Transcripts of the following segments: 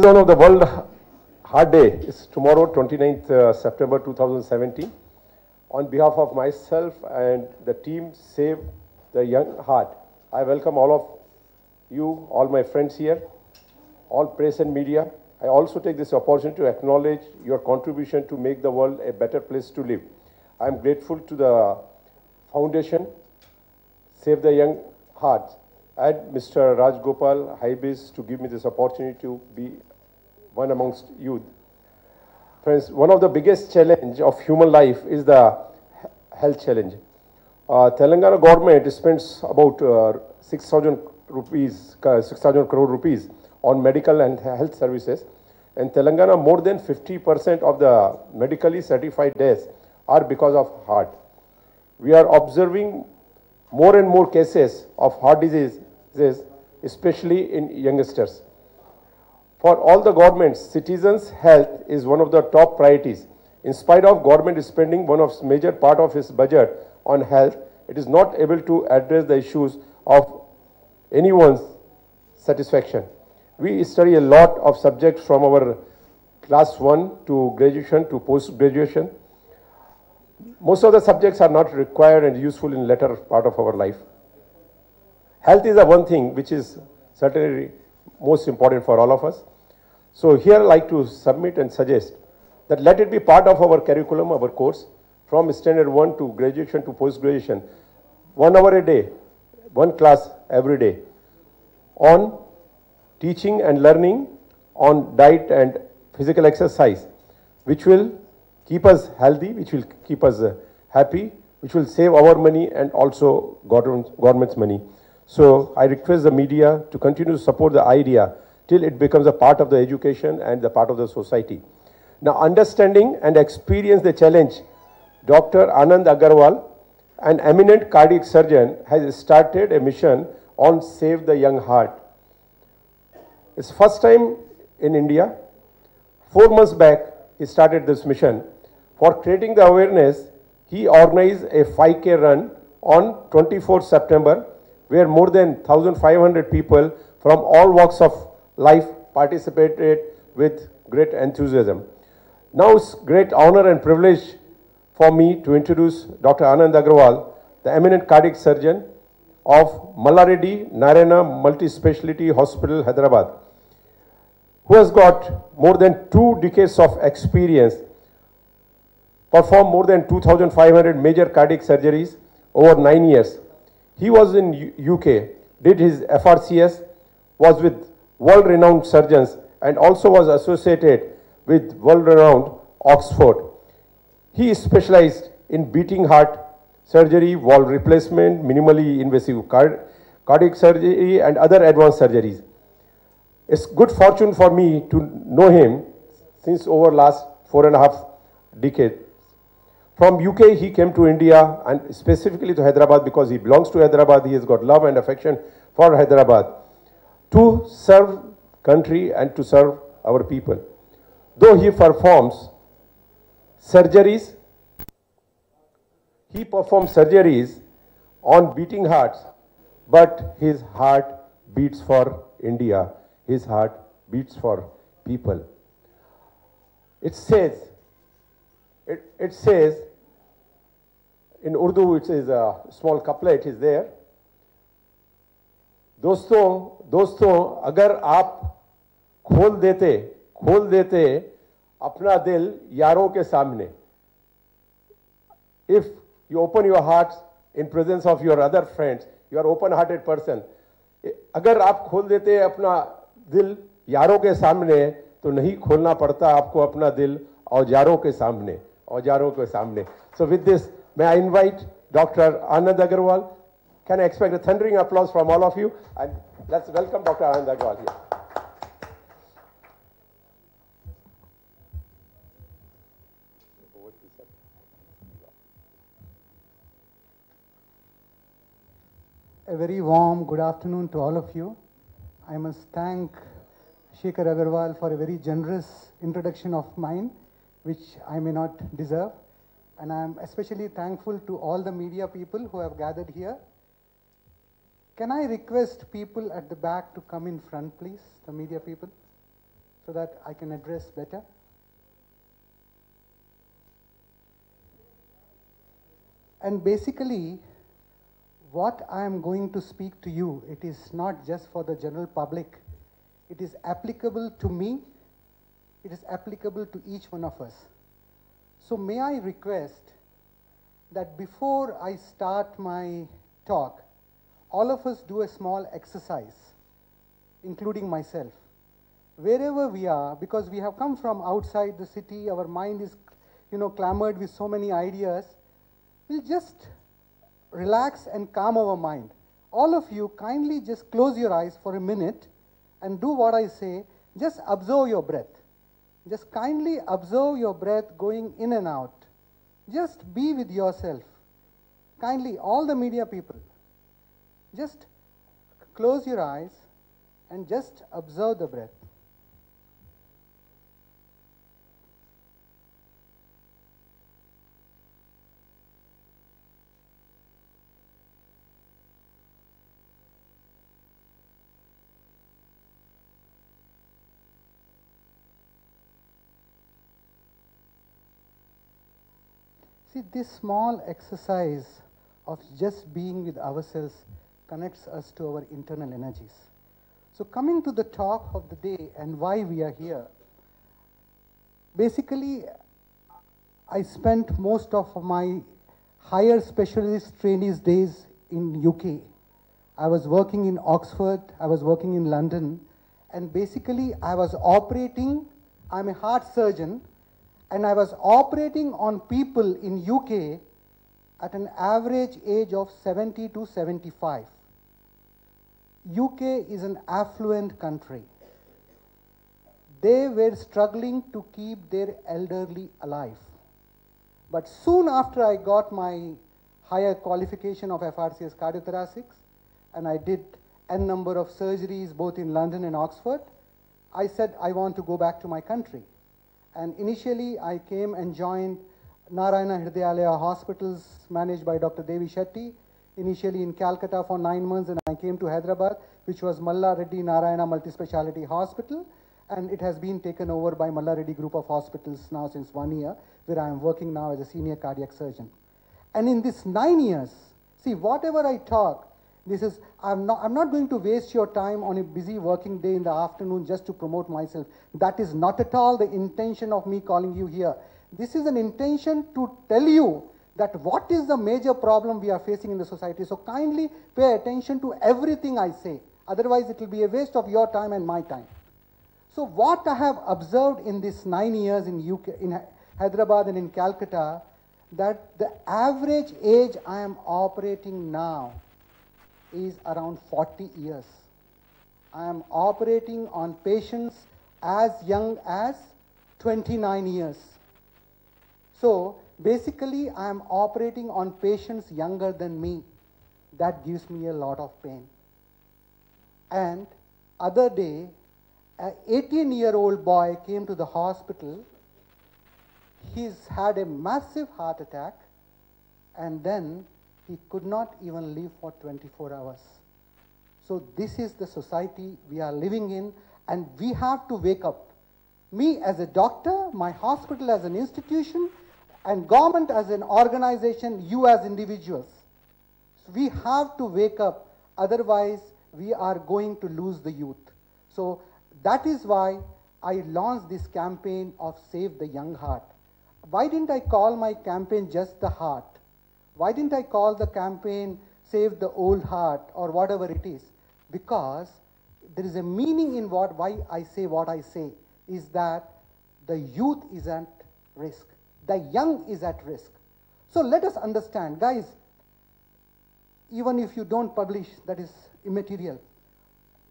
is one of the World Heart Day. It's tomorrow, 29th September 2017. On behalf of myself and the team Save the Young Heart, I welcome all of you, all my friends here, all press and media. I also take this opportunity to acknowledge your contribution to make the world a better place to live. I am grateful to the Foundation Save the Young Heart and Mr. Raj Gopal Haibis to give me this opportunity to be one amongst youth. Friends, one of the biggest challenge of human life is the health challenge. Telangana government spends about 6,000 crore rupees on medical and health services. In Telangana, more than 50% of the medically certified deaths are because of heart. We are observing more and more cases of heart diseases, especially in youngsters. For all the governments, citizens' health is one of the top priorities. In spite of government spending one of major part of its budget on health, it is not able to address the issues of anyone's satisfaction. We study a lot of subjects from our class 1 to graduation to post-graduation. Most of the subjects are not required and useful in later part of our life. Health is the one thing which is certainly most important for all of us. So here I like to submit and suggest that let it be part of our curriculum, our course, from standard 1 to graduation to post-graduation, 1 hour a day, one class every day, on teaching and learning, on diet and physical exercise, which will keep us healthy, which will keep us happy, which will save our money and also government's money. So I request the media to continue to support the idea till it becomes a part of the education and the part of the society. Now, understanding and experience the challenge, Dr. Anand Agarwal, an eminent cardiac surgeon, has started a mission on Save the Young Heart. It's first time in India. 4 months back, he started this mission. For creating the awareness, he organized a 5K run on 24th September, where more than 1,500 people from all walks of life participated with great enthusiasm. Now it's great honor and privilege for me to introduce Dr. Anand Agarwal, the eminent cardiac surgeon of Mallareddy Narayana Multi-Speciality Hospital, Hyderabad, who has got more than 2 decades of experience, performed more than 2,500 major cardiac surgeries over 9 years. He was in UK, did his FRCS, was with world-renowned surgeons and also was associated with world-renowned Oxford. He specialized in beating heart surgery, valve replacement, minimally invasive cardiac surgery and other advanced surgeries. It's good fortune for me to know him since over last 4.5 decades. From UK, he came to India and specifically to Hyderabad because he belongs to Hyderabad. He has got love and affection for Hyderabad to serve country and to serve our people. Though he performs surgeries on beating hearts, but his heart beats for India. His heart beats for people. It says in Urdu, it says a small couplet is there. दोस्तों अगर आप खोल देते अपना दिल यारों के सामने. If you open your hearts in presence of your other friends, you are open-hearted person. अगर आप खोल देते अपना दिल यारों के सामने, तो नहीं खोलना पड़ता आपको अपना दिल औजारों के सामने. So with this, may I invite Dr. Anand Agarwal. Can I expect a thundering applause from all of you? And let's welcome Dr. Anand Agarwal here. A very warm good afternoon to all of you. I must thank Shekhar Agarwal for a very generous introduction of mine, which I may not deserve. And I am especially thankful to all the media people who have gathered here. Can I request people at the back to come in front, please, the media people? so that I can address better. And basically, what I am going to speak to you, it is not just for the general public. It is applicable to me. It is applicable to each one of us. So may I request that before I start my talk, all of us do a small exercise, including myself. Wherever we are, because we have come from outside the city, our mind is, clamored with so many ideas, we'll just relax and calm our mind. All of you kindly just close your eyes for a minute and do what I say. Just observe your breath. Just kindly observe your breath going in and out. Just be with yourself. Kindly, all the media people, just close your eyes and just observe the breath. See, this small exercise of just being with ourselves connects us to our internal energies. So coming to the talk of the day and why we are here, basically I spent most of my higher specialist trainees days in UK. I was working in Oxford, I was working in London, and basically I was operating, I'm a heart surgeon, and I was operating on people in UK at an average age of 70 to 75. UK is an affluent country. They were struggling to keep their elderly alive. But soon after I got my higher qualification of FRCS cardiothoracics, and I did n number of surgeries both in London and Oxford, I said I want to go back to my country. And initially, I came and joined Narayana Hridayalaya hospitals managed by Dr. Devi Shetty, initially in Calcutta for 9 months, and I came to Hyderabad, which was Malla Reddy Narayana Multispeciality Hospital, and it has been taken over by Malla Reddy Group of Hospitals now since 1 year, where I am working now as a senior cardiac surgeon. And in this 9 years, see, whatever I talk, I'm not going to waste your time on a busy working day in the afternoon just to promote myself. That is not at all the intention of me calling you here. This is an intention to tell you that what is the major problem we are facing in the society. So kindly pay attention to everything I say. Otherwise, it will be a waste of your time and my time. So what I have observed in these 9 years in UK, in Hyderabad and in Calcutta, that the average age I am operating now is around 40 years. I am operating on patients as young as 29 years. So basically, I am operating on patients younger than me. That gives me a lot of pain. And other day, an 18-year-old boy came to the hospital. He's had a massive heart attack, and then he could not even live for 24 hours. So this is the society we are living in, and we have to wake up. Me as a doctor, my hospital as an institution, and government as an organization, you as individuals. So we have to wake up, otherwise we are going to lose the youth. So that is why I launched this campaign of Save the Young Heart. Why didn't I call my campaign just the heart? Why didn't I call the campaign Save the Old Heart or whatever it is? Because there is a meaning in why I say what I say, is that the youth is at risk. The young is at risk. So let us understand, guys, even if you don't publish, that is immaterial.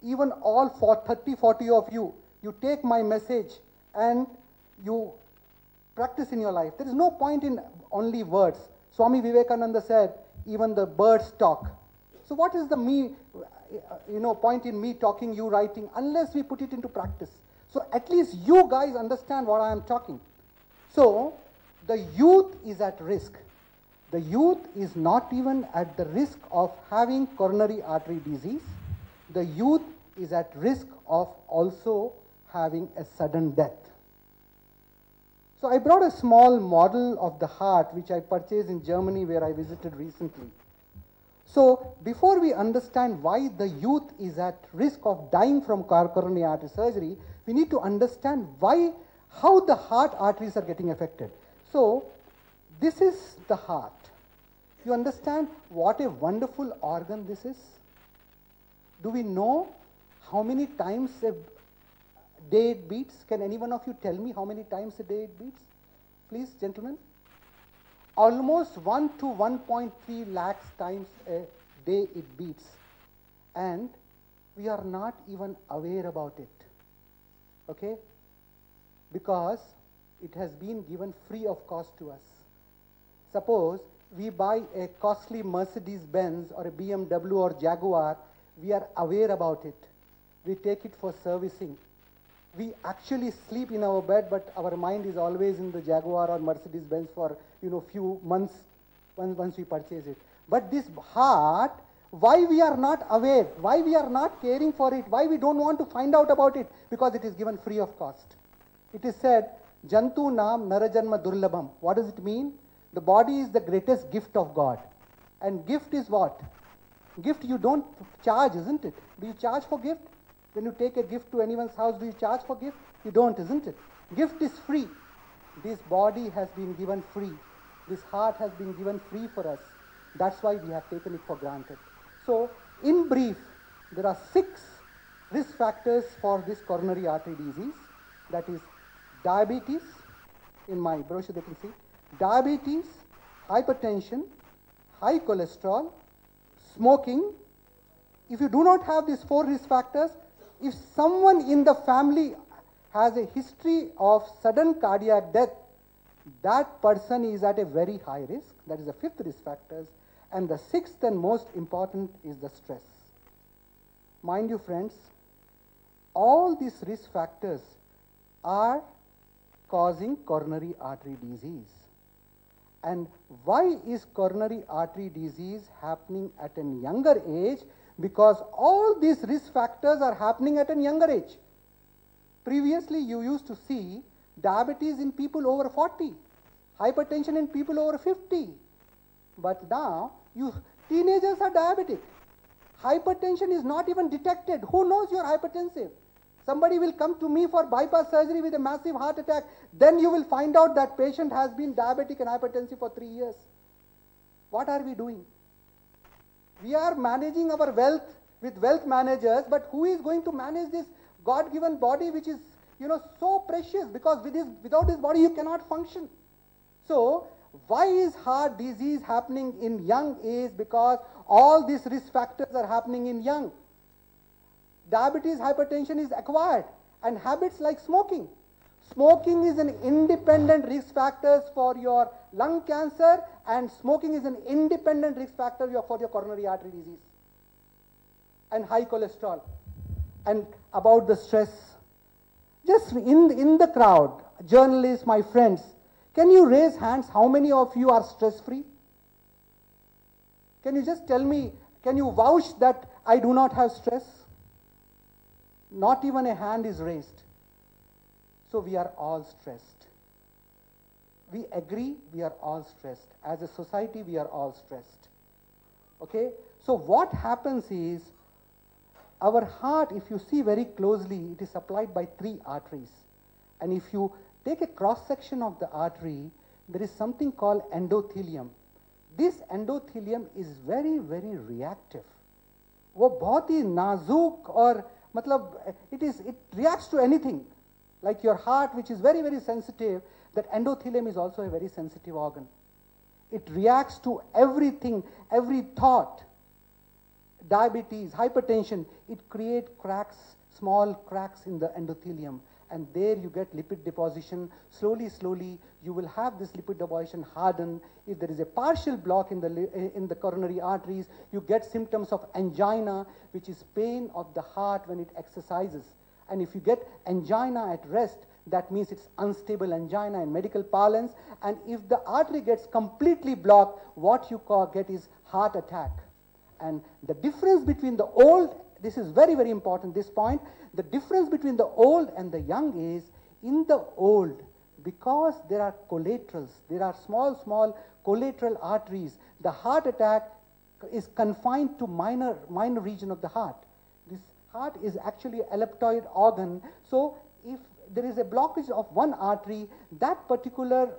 Even all 30, 40 of you, you take my message and you practice in your life. There is no point in only words. Swami Vivekananda said, even the birds talk. So what is the point in me talking, you writing, unless we put it into practice? So at least you guys understand what I am talking. So the youth is at risk. The youth is not even at the risk of having coronary artery disease. The youth is at risk of also having a sudden death. So I brought a small model of the heart which I purchased in Germany where I visited recently. So before we understand why the youth is at risk of dying from coronary artery surgery, we need to understand how the heart arteries are getting affected. So this is the heart. You understand what a wonderful organ this is? Do we know how many times a day it beats? Can any one of you tell me how many times a day it beats? Please, gentlemen. Almost 1 to 1.3 lakhs times a day it beats. And we are not even aware about it. Okay? Because it has been given free of cost to us. Suppose we buy a costly Mercedes-Benz or a BMW or Jaguar, we are aware about it. We take it for servicing. We actually sleep in our bed, but our mind is always in the Jaguar or Mercedes-Benz for few months once we purchase it. But this heart, why we are not aware, why we are not caring for it, why we don't want to find out about it? Because it is given free of cost. It is said, Jantu Nam Narajanma Durlabham. What does it mean? The body is the greatest gift of God. And gift is what? Gift you don't charge, isn't it? Do you charge for gift? When you take a gift to anyone's house, do you charge for gift? You don't, isn't it? Gift is free. This body has been given free. This heart has been given free for us. That's why we have taken it for granted. So, in brief, there are 6 risk factors for this coronary artery disease. That is diabetes, in my brochure they can see, diabetes, hypertension, high cholesterol, smoking. If you do not have these 4 risk factors, if someone in the family has a history of sudden cardiac death, that person is at a very high risk. That is the 5th risk factors. And the 6th and most important is the stress. Mind you, friends, all these risk factors are causing coronary artery disease. And why is coronary artery disease happening at a younger age? Because all these risk factors are happening at a younger age. Previously, you used to see diabetes in people over 40, hypertension in people over 50. But now, teenagers are diabetic. Hypertension is not even detected. Who knows you're hypertensive? Somebody will come to me for bypass surgery with a massive heart attack. Then you will find out that patient has been diabetic and hypertensive for 3 years. What are we doing? We are managing our wealth with wealth managers, but who is going to manage this God-given body which is, so precious? Because without this body you cannot function. So, why is heart disease happening in young age? Because all these risk factors are happening in young. Diabetes, hypertension is acquired, and habits like smoking. Smoking is an independent risk factor for your lung cancer, and smoking is an independent risk factor for your coronary artery disease. And high cholesterol. And about the stress. Just in the crowd, journalists, my friends, can you raise hands? How many of you are stress-free? Can you just tell me, can you vouch that I do not have stress? Not even a hand is raised. So we are all stressed. We agree we are all stressed. As a society, we are all stressed. Okay? So what happens is, our heart, if you see very closely, it is supplied by 3 arteries. And if you take a cross-section of the artery, there is something called endothelium. This endothelium is very, very reactive. वो बहुत ही नाजुक और it reacts to anything. Like your heart, which is very, very sensitive, that endothelium is also a very sensitive organ. It reacts to everything, every thought. Diabetes, hypertension, it creates cracks, small cracks in the endothelium. And there you get lipid deposition. Slowly, slowly, you will have this lipid deposition harden. If there is a partial block in the coronary arteries, you get symptoms of angina, which is pain of the heart when it exercises. And if you get angina at rest, that means it's unstable angina in medical parlance. And if the artery gets completely blocked, what you get is heart attack. And the difference between the old this is very, very important, this point. The difference between the old and the young is, in the old, because there are collaterals, there are small, small collateral arteries, the heart attack is confined to minor region of the heart. This heart is actually an ellipsoid organ, so if there is a blockage of one artery, that particular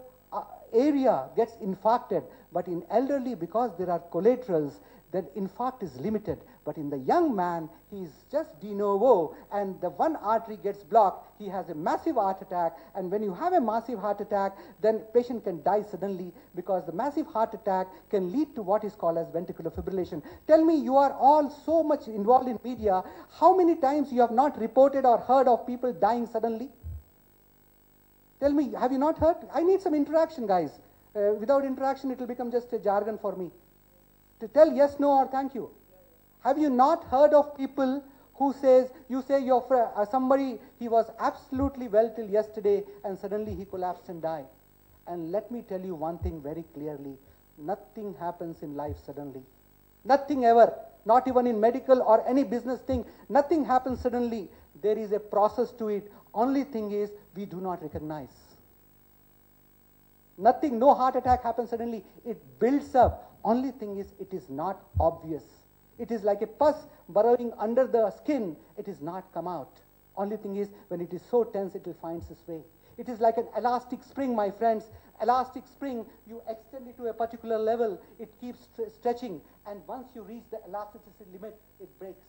area gets infarcted. But in elderly, because there are collaterals, then infarct is limited. But in the young man, he is just de novo, and the one artery gets blocked, he has a massive heart attack. And when you have a massive heart attack, then patient can die suddenly, because the massive heart attack can lead to what is called as ventricular fibrillation. Tell me, you are all so much involved in media, how many times you have not reported or heard of people dying suddenly? Tell me, have you not heard? I need some interaction, guys. Without interaction, it will become just a jargon for me. To tell yes, no, or thank you. Have you not heard of people who says, you say your somebody, he was absolutely well till yesterday and suddenly he collapsed and died. And let me tell you one thing very clearly, nothing happens in life suddenly. Nothing ever, not even in medical or any business thing, nothing happens suddenly. There is a process to it. Only thing is, we do not recognize. Nothing, no heart attack happens suddenly. It builds up. Only thing is, it is not obvious. It is like a pus burrowing under the skin. It is not come out. Only thing is, when it is so tense, it will find its way. It is like an elastic spring, my friends. Elastic spring, you extend it to a particular level, it keeps stretching, and once you reach the elasticity limit, it breaks.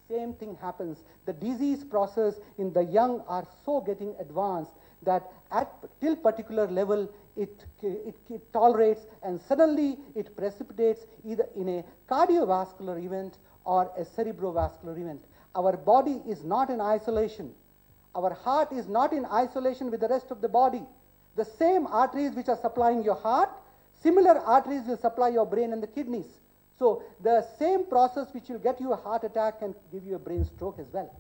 Same thing happens. The disease process in the young are so getting advanced that at till particular level, it tolerates, and suddenly it precipitates either in a cardiovascular event or a cerebrovascular event. Our body is not in isolation. Our heart is not in isolation with the rest of the body. The same arteries which are supplying your heart, similar arteries will supply your brain and the kidneys. So the same process which will get you a heart attack can give you a brain stroke as well.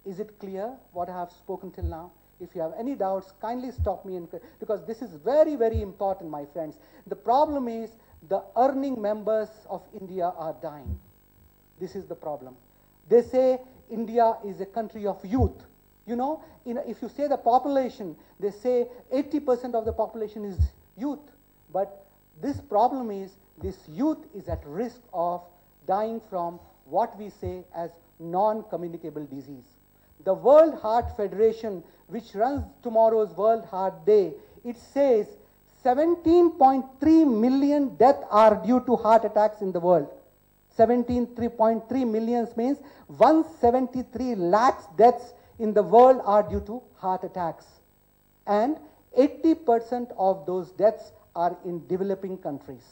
Is it clear what I have spoken till now? If you have any doubts, kindly stop me, because this is very, very important, my friends. The problem is the earning members of India are dying. This is the problem. They say India is a country of youth. You know, if you say the population, they say 80% of the population is youth. But this problem is, this youth is at risk of dying from what we say as non-communicable disease. The World Heart Federation, which runs tomorrow's World Heart Day, it says 17.3 million deaths are due to heart attacks in the world. 17.3 million means 173 lakhs deaths in the world are due to heart attacks. And 80% of those deaths are in developing countries.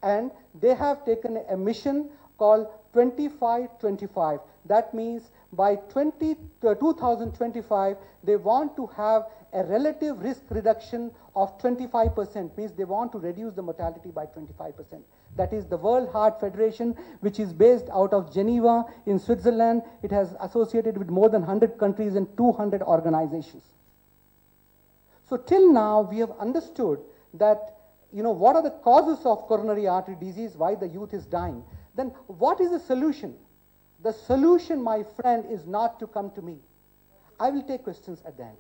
And they have taken a mission called 25-25. That means by 2025, they want to have a relative risk reduction of 25%, means they want to reduce the mortality by 25%. That is the World Heart Federation, which is based out of Geneva in Switzerland. It has associated with more than 100 countries and 200 organizations. So till now, we have understood that, you know, what are the causes of coronary artery disease, why the youth is dying. Then what is the solution? The solution, my friend, is not to come to me. I will take questions at the end.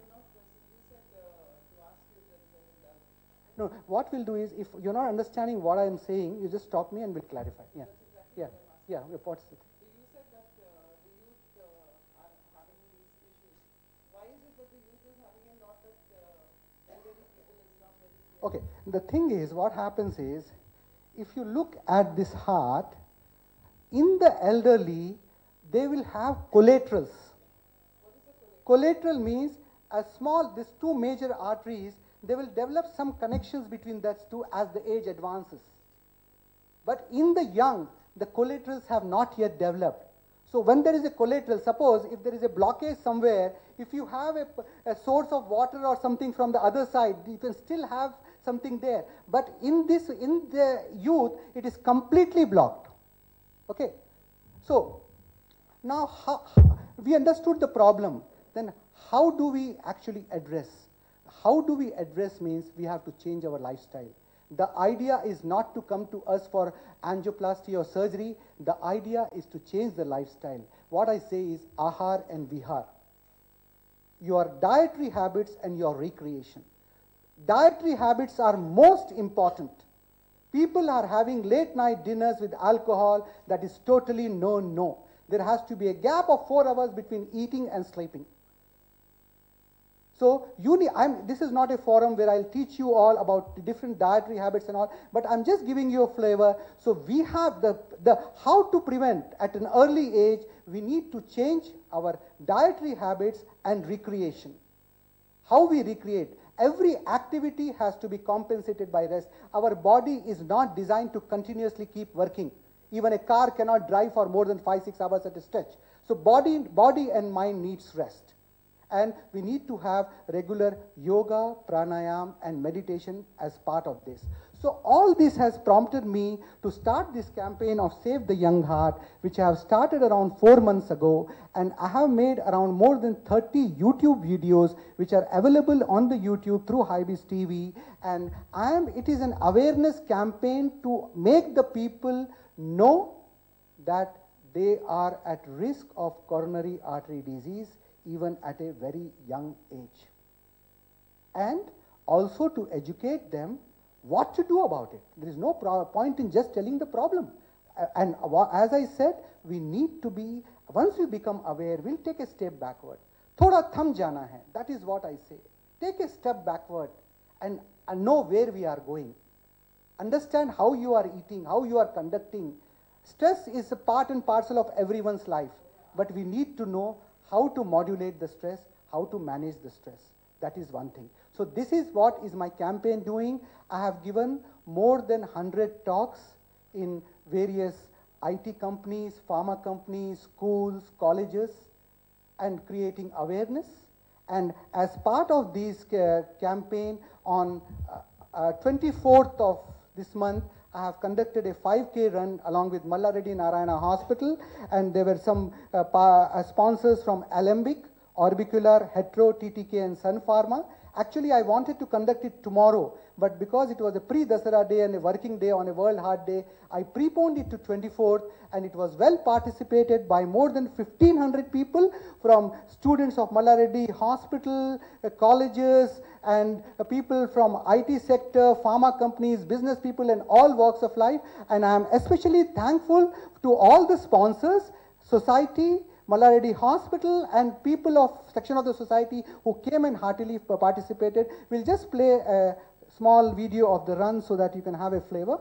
No, what we'll do is, if you're not understanding what I am saying, you just stop me and we'll clarify. Yeah, yeah, yeah. What's it? You said that the youth are having these issues. Why is it that the youth is having and not that elderly people is not very clear? Okay, the thing is, what happens is, if you look at this heart, in the elderly, they will have collaterals. What is the collateral? Collateral means a small, these two major arteries, they will develop some connections between those two as the age advances. But in the young, the collaterals have not yet developed. So when there is a collateral, suppose if there is a blockage somewhere, if you have a source of water or something from the other side, you can still have something there. But in the youth, it is completely blocked. Okay. So now we understood the problem. Then how do we actually address? How do we address means we have to change our lifestyle. The idea is not to come to us for angioplasty or surgery. The idea is to change the lifestyle. What I say is ahar and vihar. Your dietary habits and your recreation. Dietary habits are most important. People are having late night dinners with alcohol. That is totally no. There has to be a gap of 4 hours between eating and sleeping. So this is not a forum where I'll teach you all about the different dietary habits and all, but I'm just giving you a flavor. So we have the how to prevent at an early age. We need to change our dietary habits and recreation. How we recreate. Every activity has to be compensated by rest. Our body is not designed to continuously keep working. Even a car cannot drive for more than 5-6 hours at a stretch. So body and mind needs rest. And we need to have regular yoga, pranayam, and meditation as part of this. So all this has prompted me to start this campaign of Save the Young Heart, which I have started around 4 months ago, and I have made around more than 30 YouTube videos which are available on the YouTube through Hybis TV. And it is an awareness campaign to make the people know that they are at risk of coronary artery disease even at a very young age. And also to educate them what to do about it. There is no point in just telling the problem. And as I said, we need to be, once we become aware, we'll take a step backward. Thoda tham jana hai, that is what I say. Take a step backward and know where we are going. Understand how you are eating, how you are conducting. Stress is a part and parcel of everyone's life, but we need to know how to modulate the stress, how to manage the stress. That is one thing. So this is what is my campaign doing. I have given more than 100 talks in various IT companies, pharma companies, schools, colleges, and creating awareness. And as part of this campaign, on 24th of this month, I have conducted a 5K run along with Malla Reddy Narayana Hospital, and there were some sponsors from Alembic, Orbicular, Hetero, TTK, and Sun Pharma. Actually, I wanted to conduct it tomorrow, but because it was a pre-Dasara day and a working day on a World Heart Day, I preponed it to 24th, and it was well participated by more than 1,500 people from students of Malla Reddy Hospital, colleges, and people from IT sector, pharma companies, business people, and all walks of life. And I am especially thankful to all the sponsors, society, Malla Reddy Hospital, and people of section of the society who came and heartily participated. We'll just play a small video of the run so that you can have a flavor.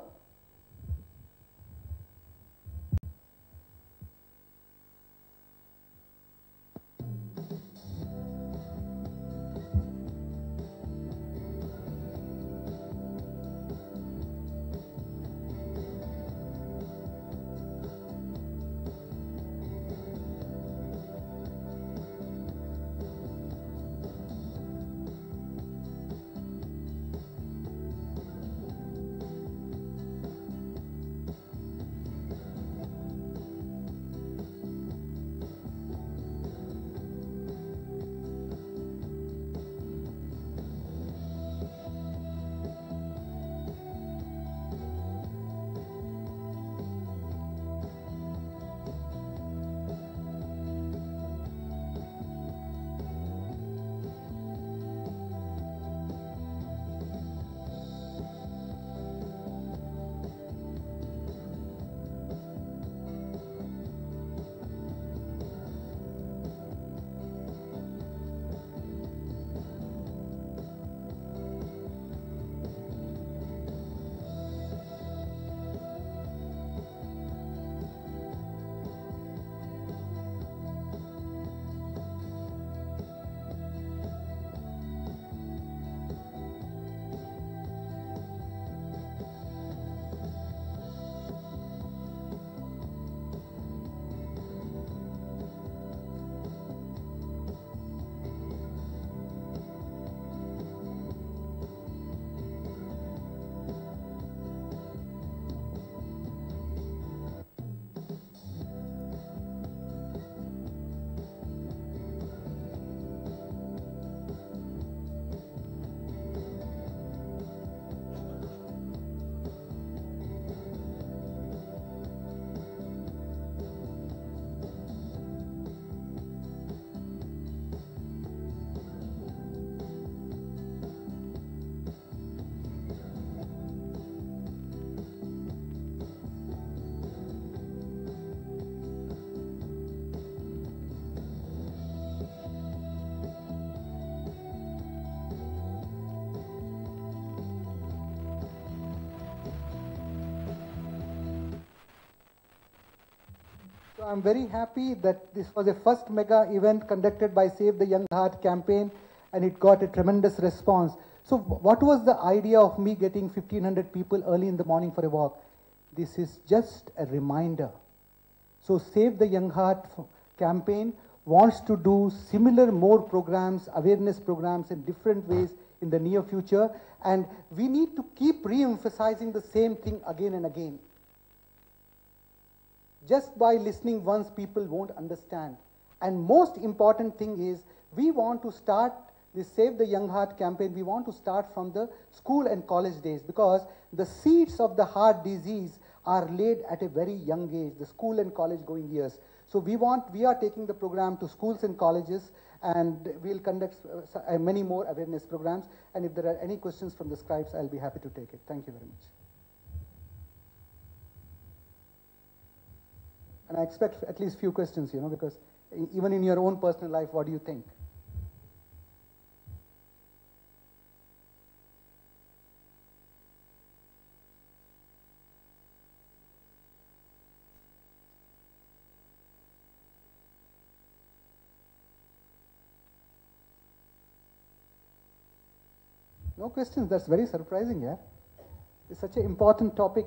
I'm very happy that this was a first mega event conducted by Save the Young Heart campaign, and it got a tremendous response. So what was the idea of me getting 1,500 people early in the morning for a walk? This is just a reminder. So Save the Young Heart campaign wants to do similar more programs, awareness programs in different ways in the near future, and we need to keep re-emphasizing the same thing again and again. Just by listening once, people won't understand. And most important thing is, we want to start this Save the Young Heart campaign, we want to start from the school and college days, because the seeds of the heart disease are laid at a very young age, the school and college going years. So we are taking the program to schools and colleges, and we'll conduct many more awareness programs. And if there are any questions from the scribes, I'll be happy to take it. Thank you very much. And I expect at least few questions, because even in your own personal life, what do you think? No questions. That's very surprising, yeah. It's such an important topic.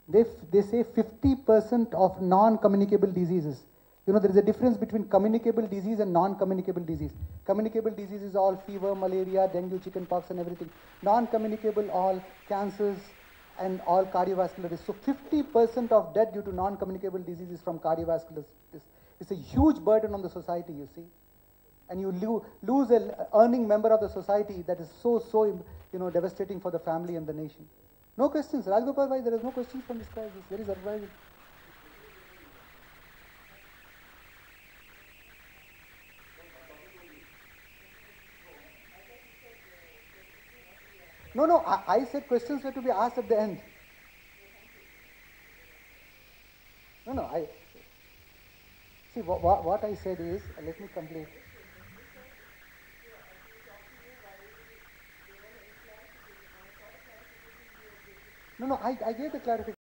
They say 50% of non-communicable diseases. There is a difference between communicable disease and non-communicable disease. Communicable disease is all fever, malaria, dengue, chickenpox, and everything. Non-communicable, all cancers and all cardiovascular disease. So 50% of death due to non-communicable diseases from cardiovascular. It's a huge burden on the society, you see. And you lose an earning member of the society that is so devastating for the family and the nation. No questions. Rajgopal bhai, there is no questions from this guy. It's very surprising. No, I said questions were to be asked at the end. No, see, what I said is, let me complete. No, I gave the clarification.